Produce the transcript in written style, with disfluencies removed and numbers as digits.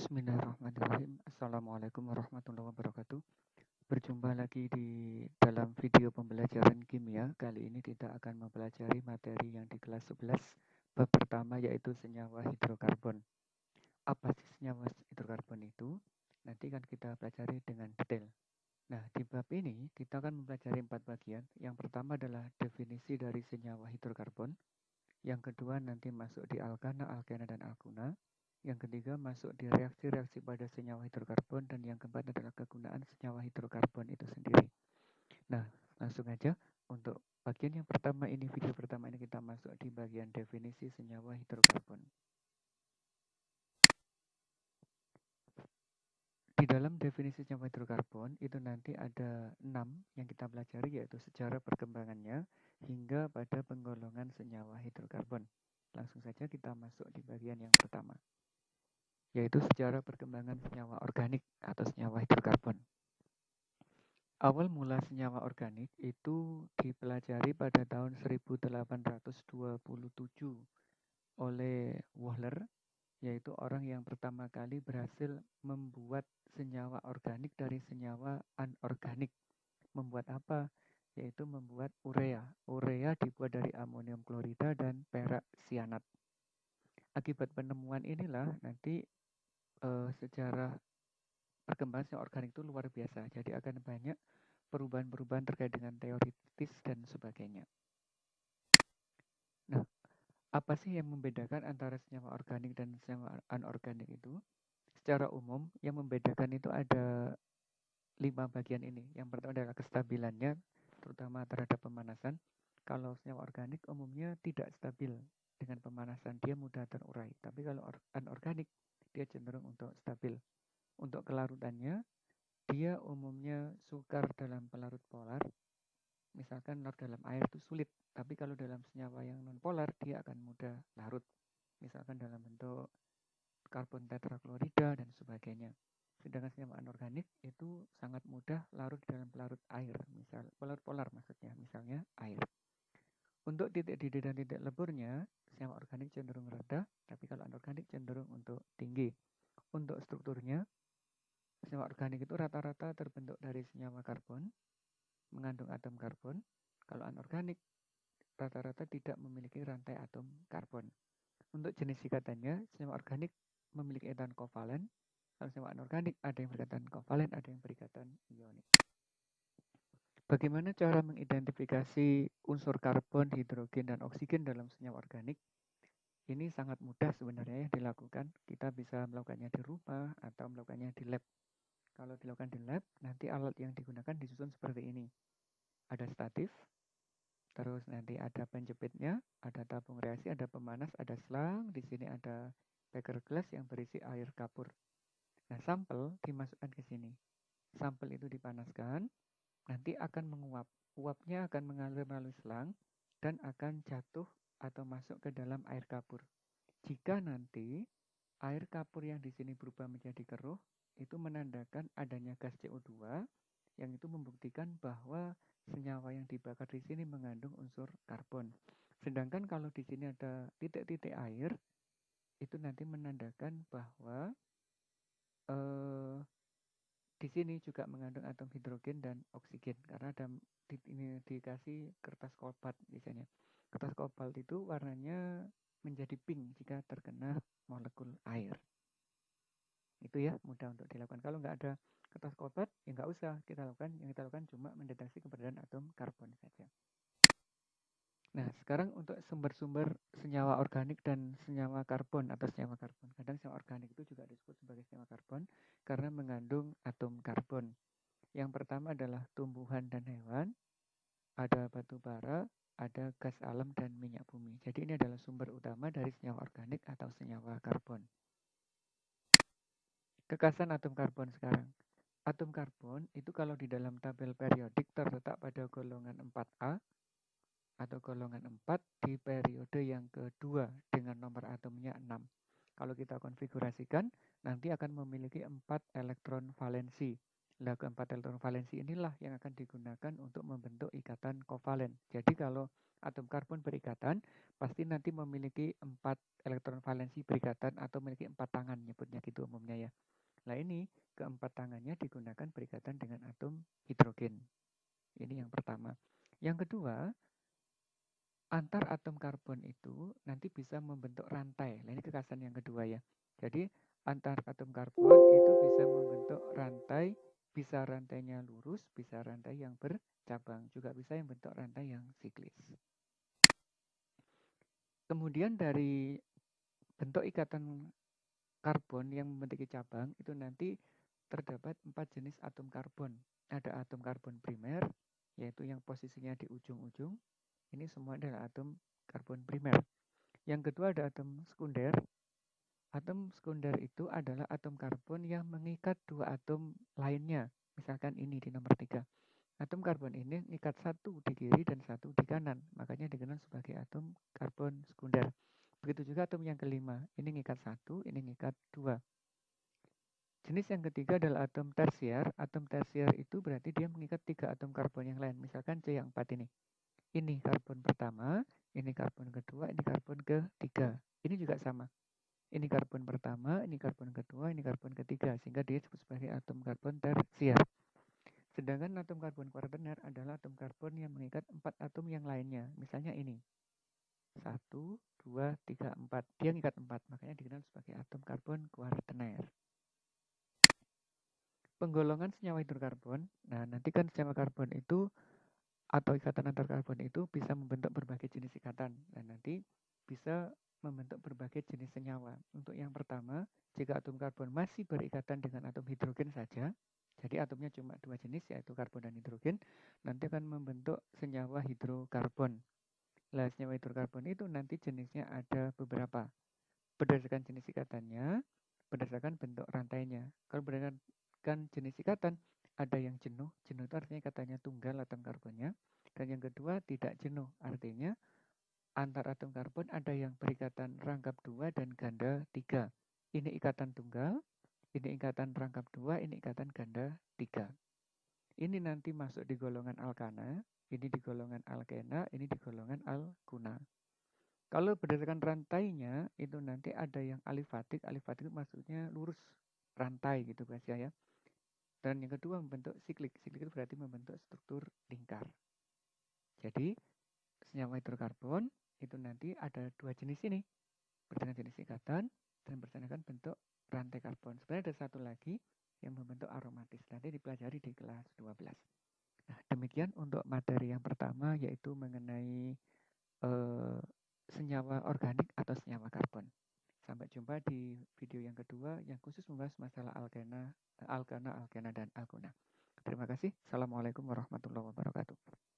Bismillahirrahmanirrahim. Assalamualaikum warahmatullahi wabarakatuh. Berjumpa lagi di dalam video pembelajaran kimia. Kali ini kita akan mempelajari materi yang di kelas 11, bab pertama yaitu senyawa hidrokarbon. Apa sih senyawa hidrokarbon itu? Nanti akan kita pelajari dengan detail. Nah, di bab ini kita akan mempelajari 4 bagian. Yang pertama adalah definisi dari senyawa hidrokarbon. Yang kedua nanti masuk di alkana, alkena, dan alkuna. Yang ketiga masuk di reaksi-reaksi pada senyawa hidrokarbon. Dan yang keempat adalah kegunaan senyawa hidrokarbon itu sendiri. Nah, langsung aja untuk bagian yang pertama ini, video pertama ini kita masuk di bagian definisi senyawa hidrokarbon. Di dalam definisi senyawa hidrokarbon itu nanti ada 6 yang kita pelajari, yaitu sejarah perkembangannya hingga pada penggolongan senyawa hidrokarbon. Langsung saja kita masuk di bagian yang pertama, yaitu sejarah perkembangan senyawa organik atau senyawa hidrokarbon. Awal mula senyawa organik itu dipelajari pada tahun 1827 oleh Wohler, yaitu orang yang pertama kali berhasil membuat senyawa organik dari senyawa anorganik. Membuat apa? Yaitu membuat urea. Urea dibuat dari amonium klorida dan perak sianat. Akibat penemuan inilah nanti sejarah perkembangan senyawa organik itu luar biasa. Jadi akan banyak perubahan-perubahan terkait dengan teoritis dan sebagainya. Nah, apa sih yang membedakan antara senyawa organik dan senyawa anorganik itu? Secara umum, yang membedakan itu ada 5 bagian ini. Yang pertama adalah kestabilannya, terutama terhadap pemanasan. Kalau senyawa organik umumnya tidak stabil dengan pemanasan, dia mudah terurai. Tapi kalau anorganik, dia cenderung untuk stabil. Untuk kelarutannya, dia umumnya sukar dalam pelarut polar. Misalkan larut dalam air itu sulit, tapi kalau dalam senyawa yang non-polar, dia akan mudah larut. Misalkan dalam bentuk karbon tetraklorida dan sebagainya. Sedangkan senyawa anorganik itu sangat mudah larut dalam pelarut air, misal pelarut polar maksudnya, misalnya air. Untuk titik didih dan titik leburnya, senyawa organik cenderung rendah, tapi kalau anorganik cenderung untuk tinggi. Untuk strukturnya, senyawa organik itu rata-rata terbentuk dari senyawa karbon, mengandung atom karbon. Kalau anorganik, rata-rata tidak memiliki rantai atom karbon. Untuk jenis ikatannya, senyawa organik memiliki ikatan kovalen. Kalau senyawa anorganik ada yang berikatan kovalen, ada yang berikatan ionik. Bagaimana cara mengidentifikasi unsur karbon, hidrogen, dan oksigen dalam senyawa organik? Ini sangat mudah sebenarnya ya dilakukan. Kita bisa melakukannya di rumah atau melakukannya di lab. Kalau dilakukan di lab, nanti alat yang digunakan disusun seperti ini. Ada statif, terus nanti ada penjepitnya, ada tabung reaksi, ada pemanas, ada selang. Di sini ada beker gelas yang berisi air kapur. Nah, sampel dimasukkan ke sini. Sampel itu dipanaskan, nanti akan menguap. Uapnya akan mengalir melalui selang dan akan jatuh atau masuk ke dalam air kapur. Jika nanti air kapur yang di sini berubah menjadi keruh, itu menandakan adanya gas CO2, yang itu membuktikan bahwa senyawa yang dibakar di sini mengandung unsur karbon. Sedangkan kalau di sini ada titik-titik air, itu nanti menandakan bahwa di sini juga mengandung atom hidrogen dan oksigen, karena ada ini dikasih kertas kobalt biasanya. Kertas kobalt itu warnanya menjadi pink jika terkena molekul air. Itu ya mudah untuk dilakukan. Kalau nggak ada kertas kobalt, ya nggak usah kita lakukan. Yang kita lakukan cuma mendeteksi keberadaan atom karbon saja. Nah, sekarang untuk sumber-sumber senyawa organik dan senyawa karbon atau senyawa karbon. Kadang senyawa organik itu juga disebut sebagai senyawa karbon karena mengandung atom karbon. Yang pertama adalah tumbuhan dan hewan, ada batu bara, ada gas alam dan minyak bumi. Jadi ini adalah sumber utama dari senyawa organik atau senyawa karbon. Kekasan atom karbon sekarang. Atom karbon itu kalau di dalam tabel periodik terletak pada golongan 4A atau golongan 4 di periode yang kedua dengan nomor atomnya 6. Kalau kita konfigurasikan, nanti akan memiliki 4 elektron valensi. Nah, keempat elektron valensi inilah yang akan digunakan untuk membentuk ikatan kovalen. Jadi kalau atom karbon berikatan, pasti nanti memiliki 4 elektron valensi berikatan atau memiliki 4 tangan, nyebutnya gitu umumnya ya. Nah ini keempat tangannya digunakan berikatan dengan atom hidrogen. Ini yang pertama. Yang kedua, antar atom karbon itu nanti bisa membentuk rantai. Nah ini kekasan yang kedua ya. Jadi antar atom karbon itu bisa membentuk rantai, bisa rantainya lurus, bisa rantai yang bercabang, juga bisa yang bentuk rantai yang siklis. Kemudian dari bentuk ikatan karbon yang memiliki cabang itu nanti terdapat 4 jenis atom karbon. Ada atom karbon primer, yaitu yang posisinya di ujung-ujung. Ini semua adalah atom karbon primer. Yang kedua ada atom sekunder. Atom sekunder itu adalah atom karbon yang mengikat 2 atom lainnya. Misalkan ini di nomor 3. Atom karbon ini mengikat 1 di kiri dan 1 di kanan. Makanya dikenal sebagai atom karbon sekunder. Begitu juga atom yang kelima. Ini mengikat 1, ini mengikat 2. Jenis yang ketiga adalah atom tersier. Atom tersier itu berarti dia mengikat 3 atom karbon yang lain. Misalkan C yang 4 ini. Ini karbon pertama, ini karbon kedua, ini karbon ketiga. Ini juga sama. Ini karbon pertama, ini karbon kedua, ini karbon ketiga. Sehingga dia disebut sebagai atom karbon tersier. Sedangkan atom karbon kuaterner adalah atom karbon yang mengikat 4 atom yang lainnya. Misalnya ini. 1, 2, 3, 4. Dia mengikat 4. Makanya dikenal sebagai atom karbon kuaterner. Penggolongan senyawa hidrokarbon. Nah, nanti kan senyawa karbon itu atau ikatan antar karbon itu bisa membentuk berbagai jenis ikatan. Dan nanti bisa membentuk berbagai jenis senyawa. Untuk yang pertama, jika atom karbon masih berikatan dengan atom hidrogen saja, jadi atomnya cuma 2 jenis yaitu karbon dan hidrogen, nanti akan membentuk senyawa hidrokarbon. Nah, senyawa hidrokarbon itu nanti jenisnya ada beberapa. Berdasarkan jenis ikatannya, berdasarkan bentuk rantainya. Kalau berdasarkan jenis ikatan, ada yang jenuh. Jenuh itu artinya ikatannya tunggal atom karbonnya. Dan yang kedua tidak jenuh, artinya antar atom karbon ada yang berikatan rangkap 2 dan ganda 3. Ini ikatan tunggal, ini ikatan rangkap 2, ini ikatan ganda 3. Ini nanti masuk di golongan alkana, ini di golongan alkena, ini di golongan alkuna. Kalau berdasarkan rantainya, itu nanti ada yang alifatik. Alifatik itu maksudnya lurus, rantai gitu guys ya. Dan yang kedua membentuk siklik. Siklik itu berarti membentuk struktur lingkar. Jadi, senyawa hidrokarbon itu nanti ada 2 jenis ini. Berdasarkan jenis ikatan dan berdasarkan bentuk rantai karbon. Sebenarnya ada satu lagi yang membentuk aromatis. Nanti dipelajari di kelas 12. Nah, demikian untuk materi yang pertama yaitu mengenai senyawa organik atau senyawa karbon. Sampai jumpa di video yang kedua yang khusus membahas masalah alkena, alkana, dan alkuna. Terima kasih. Assalamualaikum warahmatullahi wabarakatuh.